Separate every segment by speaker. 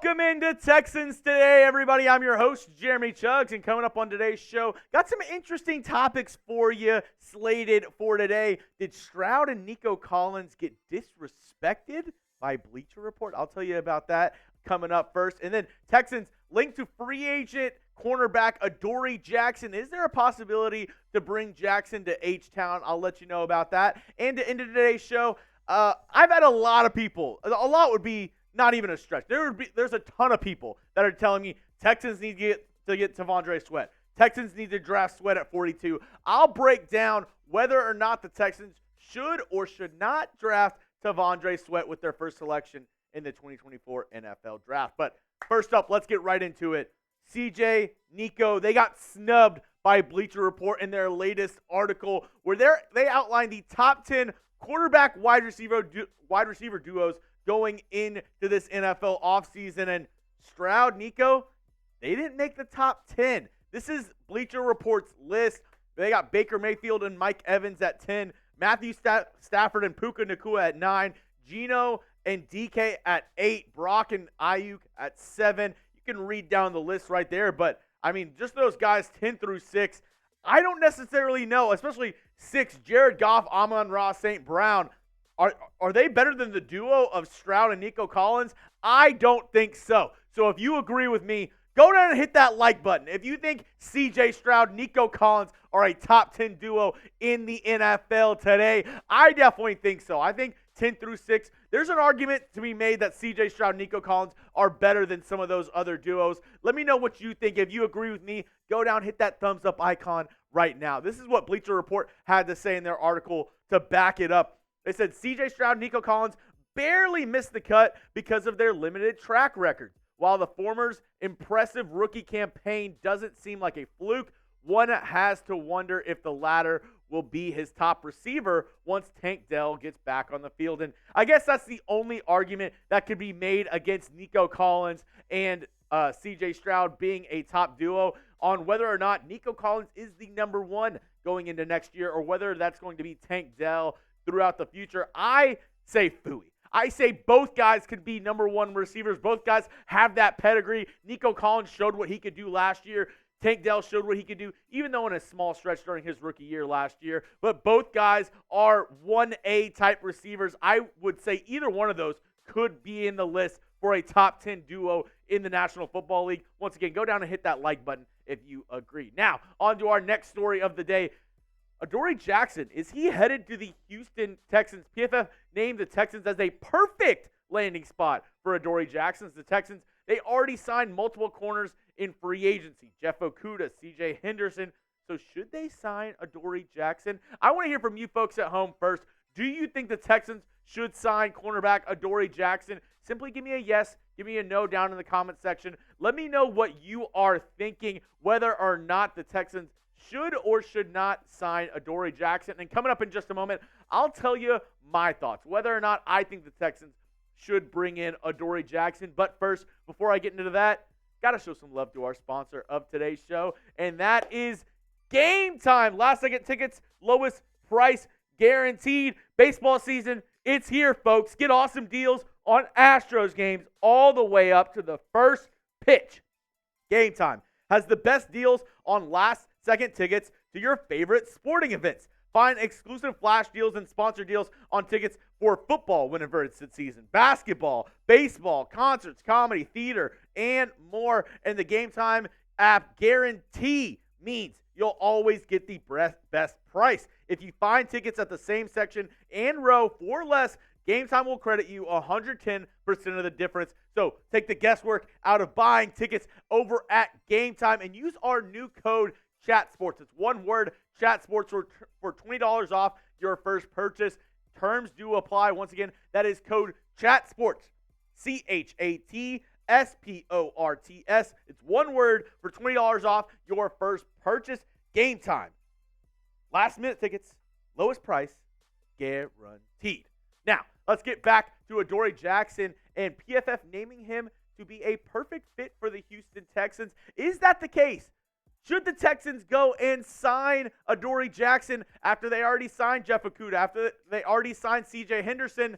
Speaker 1: Welcome into Texans Today, everybody. I'm your host, Jeremy Chuggs, and coming up on today's show, got some interesting topics for you slated for today. Did Stroud and Nico Collins get disrespected by Bleacher Report? I'll tell you about that coming up first. And then Texans linked to free agent cornerback Adoree Jackson. Is there a possibility to bring Jackson to H-Town? I'll let you know about that. And to end today's show, I've had a lot of people, a lot would be not even a stretch. There's a ton of people that are telling me Texans need to get TVondre Sweat. Texans need to draft Sweat at 42. I'll break down whether or not the Texans should or should not draft TVondre Sweat with their first selection in the 2024 NFL Draft. But first up, let's get right into it. CJ, Nico, they got snubbed by Bleacher Report in their latest article where they outlined the top 10 quarterback wide receiver duos going into this NFL offseason. And Stroud, Nico, they didn't make the top 10. This is Bleacher Report's list. They got Baker Mayfield and Mike Evans at 10, Matthew Stafford and Puka Nacua at 9, Geno and DK at 8, Brock and Ayuk at 7. You can read down the list right there, but, I mean, just those guys 10 through 6, I don't necessarily know, especially 6, Jared Goff, Amon-Ra, St. Brown. Are they better than the duo of Stroud and Nico Collins? I don't think so. So if you agree with me, go down and hit that like button. If you think CJ Stroud, Nico Collins are a top 10 duo in the NFL today, I definitely think so. I think 10 through 6, there's an argument to be made that CJ Stroud, Nico Collins are better than some of those other duos. Let me know what you think. If you agree with me, go down, hit that thumbs up icon right now. This is what Bleacher Report had to say in their article to back it up. They said CJ Stroud, Nico Collins barely missed the cut because of their limited track record. While the former's impressive rookie campaign doesn't seem like a fluke, one has to wonder if the latter will be his top receiver once Tank Dell gets back on the field. And I guess that's the only argument that could be made against Nico Collins and CJ Stroud being a top duo on whether or not Nico Collins is the number one going into next year or whether that's going to be Tank Dell throughout the future. I say phooey. I say both guys could be number one receivers. Both guys have that pedigree. Nico Collins showed what he could do last year. Tank Dell showed what he could do, even though in a small stretch during his rookie year last year. But both guys are 1A type receivers. I would say either one of those could be in the list for a top 10 duo in the National Football League. Once again, go down and hit that like button if you agree. Now, on to our next story of the day. Adoree Jackson, is he headed to the Houston Texans? PFF named the Texans as a perfect landing spot for Adoree Jackson. The Texans, they already signed multiple corners in free agency. Jeff Okudah, CJ Henderson. So should they sign Adoree Jackson? I want to hear from you folks at home first. Do you think the Texans should sign cornerback Adoree Jackson? Simply give me a yes, give me a no down in the comment section. Let me know what you are thinking, whether or not the Texans should or should not sign Adoree Jackson. And coming up in just a moment, I'll tell you my thoughts, whether or not I think the Texans should bring in Adoree Jackson. But first, before I get into that, got to show some love to our sponsor of today's show, and that is Game Time. Last second tickets, lowest price guaranteed. Baseball season, it's here, folks. Get awesome deals on Astros games all the way up to the first pitch. Game Time has the best deals on last second tickets to your favorite sporting events. Find exclusive flash deals and sponsor deals on tickets for football whenever it's the season, basketball, baseball, concerts, comedy, theater, and more. And the Game Time app guarantee means you'll always get the best price. If you find tickets at the same section and row for less, Game Time will credit you 110% of the difference. So take the guesswork out of buying tickets over at Game Time and use our new code ChatSports. It's one word, ChatSports, for $20 off your first purchase. Terms do apply. Once again, that is code ChatSports. ChatSports. It's one word for $20 off your first purchase. Game Time. Last minute tickets, lowest price, guaranteed. Now, let's get back to Adoree Jackson and PFF naming him to be a perfect fit for the Houston Texans. Is that the case? Should the Texans go and sign Adoree Jackson after they already signed Jeff Okudah, after they already signed CJ Henderson?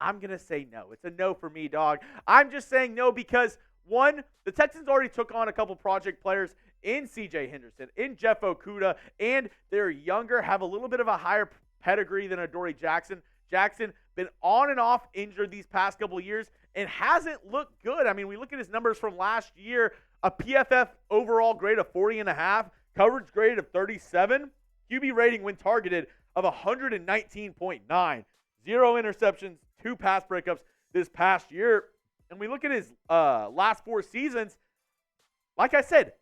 Speaker 1: I'm going to say no. It's a no for me, dog. I'm just saying no because, one, the Texans already took on a couple project players in C.J. Henderson, in Jeff Okudah, and they're younger, have a little bit of a higher pedigree than Adoree Jackson. Jackson been on and off injured these past couple of years and hasn't looked good. I mean, we look at his numbers from last year, a PFF overall grade of 40.5, coverage grade of 37, QB rating when targeted of 119.9, 0 interceptions, 2 pass breakups this past year. And we look at his last 4 seasons, like I said,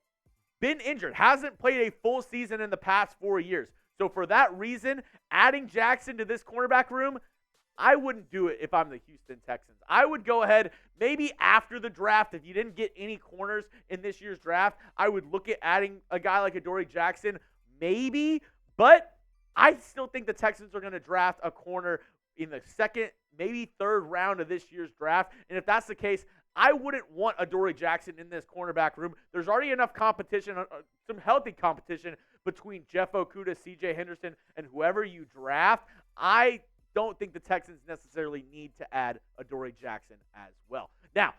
Speaker 1: been injured, hasn't played a full season in the past 4 years. So for that reason, adding Jackson to this cornerback room, I wouldn't do it if I'm the Houston Texans. I would go ahead, maybe after the draft, if you didn't get any corners in this year's draft, I would look at adding a guy like Adoree Jackson, maybe, but I still think the Texans are going to draft a corner in the second, maybe third round of this year's draft. And if that's the case, I wouldn't want Adoree Jackson in this cornerback room. There's already enough competition, some healthy competition between Jeff Okudah, C.J. Henderson, and whoever you draft. I don't think the Texans necessarily need to add Adoree Jackson as well. Now,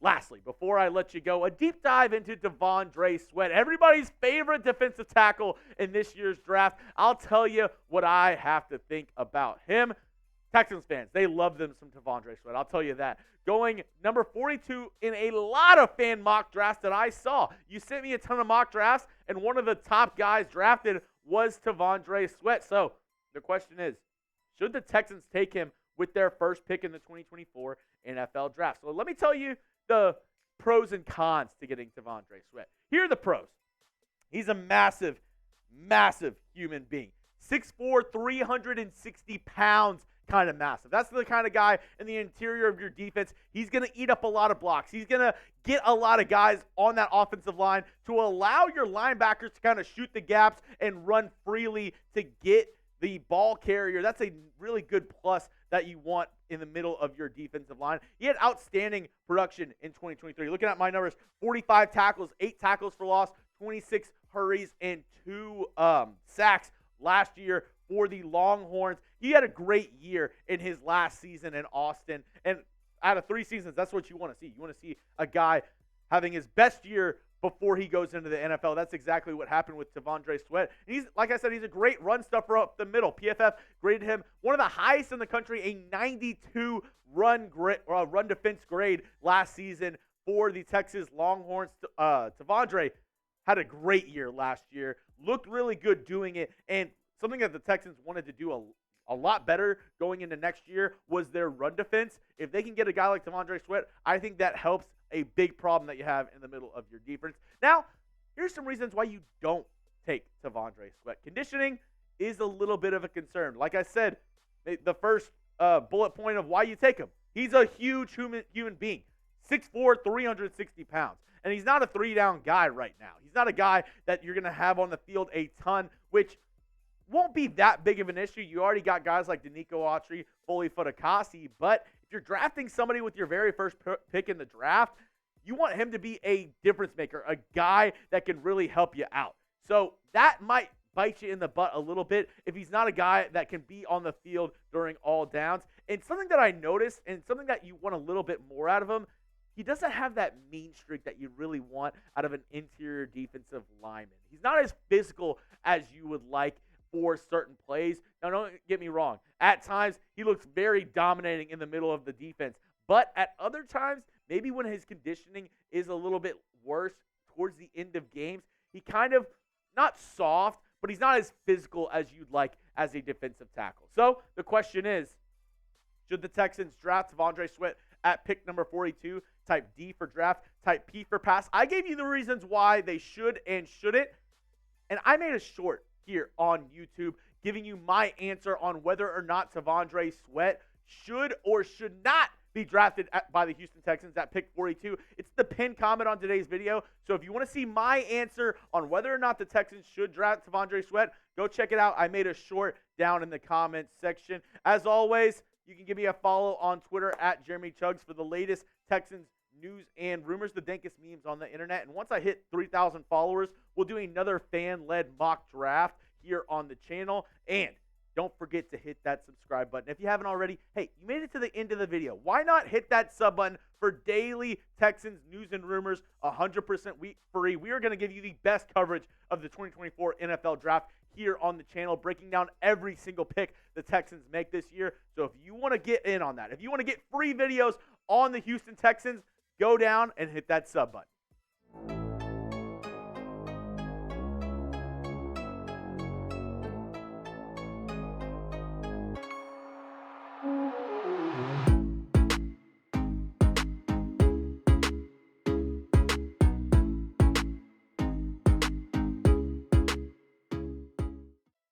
Speaker 1: lastly, before I let you go, a deep dive into TVondre Sweat, everybody's favorite defensive tackle in this year's draft. I'll tell you what I have to think about him. Texans fans, they love them some TVondre Sweat. I'll tell you that. Going number 42 in a lot of fan mock drafts that I saw. You sent me a ton of mock drafts, and one of the top guys drafted was TVondre Sweat. So the question is, should the Texans take him with their first pick in the 2024 NFL draft? So let me tell you the pros and cons to getting TVondre Sweat. Here are the pros. He's a massive, massive human being. 6'4", 360 pounds, kind of massive. That's the kind of guy in the interior of your defense. He's going to eat up a lot of blocks. He's going to get a lot of guys on that offensive line to allow your linebackers to kind of shoot the gaps and run freely to get the ball carrier. That's a really good plus that you want in the middle of your defensive line. He had outstanding production in 2023. Looking at my numbers, 45 tackles, 8 tackles for loss, 26 hurries, and 2 sacks last year for the Longhorns. He had a great year in his last season in Austin. And out of 3 seasons, that's what you want to see. You want to see a guy having his best year before he goes into the NFL. That's exactly what happened with TVondre Sweat. And he's, like I said, he's a great run stuffer up the middle. PFF graded him one of the highest in the country, a 92 run defense grade last season for the Texas Longhorns. TVondre had a great year last year, looked really good doing it, and something that the Texans wanted to do a lot better going into next year was their run defense. If they can get a guy like TVondre Sweat, I think that helps a big problem that you have in the middle of your defense. Now, here's some reasons why you don't take TVondre Sweat. Conditioning is a little bit of a concern. Like I said, the first bullet point of why you take him. He's a huge human being, 6'4", 360 pounds. And he's not a 3-down guy right now. He's not a guy that you're going to have on the field a ton, which won't be that big of an issue. You already got guys like Nico Autry, Foley Fatukasi, but if you're drafting somebody with your very first pick in the draft, you want him to be a difference maker, a guy that can really help you out. So that might bite you in the butt a little bit if he's not a guy that can be on the field during all downs. And something that I noticed, and something that you want a little bit more out of him, he doesn't have that mean streak that you really want out of an interior defensive lineman. He's not as physical as you would like for certain plays. Now, don't get me wrong. At times, he looks very dominating in the middle of the defense. But at other times, maybe when his conditioning is a little bit worse towards the end of games, he kind of, not soft, but he's not as physical as you'd like as a defensive tackle. So the question is, should the Texans draft TVondre Sweat at pick number 42, type D for draft, type P for pass? I gave you the reasons why they should and shouldn't, and I made a short here on YouTube giving you my answer on whether or not TVondre Sweat should or should not be drafted by the Houston Texans at pick 42. It's the pinned comment on today's video. So if you want to see my answer on whether or not the Texans should draft TVondre Sweat, go check it out. I made a short down in the comments section. As always, you can give me a follow on Twitter at Jeremy Chugs for the latest Texans news and rumors, the dankest memes on the internet. And once I hit 3,000 followers, we'll do another fan-led mock draft here on the channel. And don't forget to hit that subscribe button. If you haven't already, hey, you made it to the end of the video. Why not hit that sub button for daily Texans news and rumors, 100% free. We are going to give you the best coverage of the 2024 NFL Draft here on the channel, breaking down every single pick the Texans make this year. So if you want to get in on that, if you want to get free videos on the Houston Texans, go down and hit that sub button.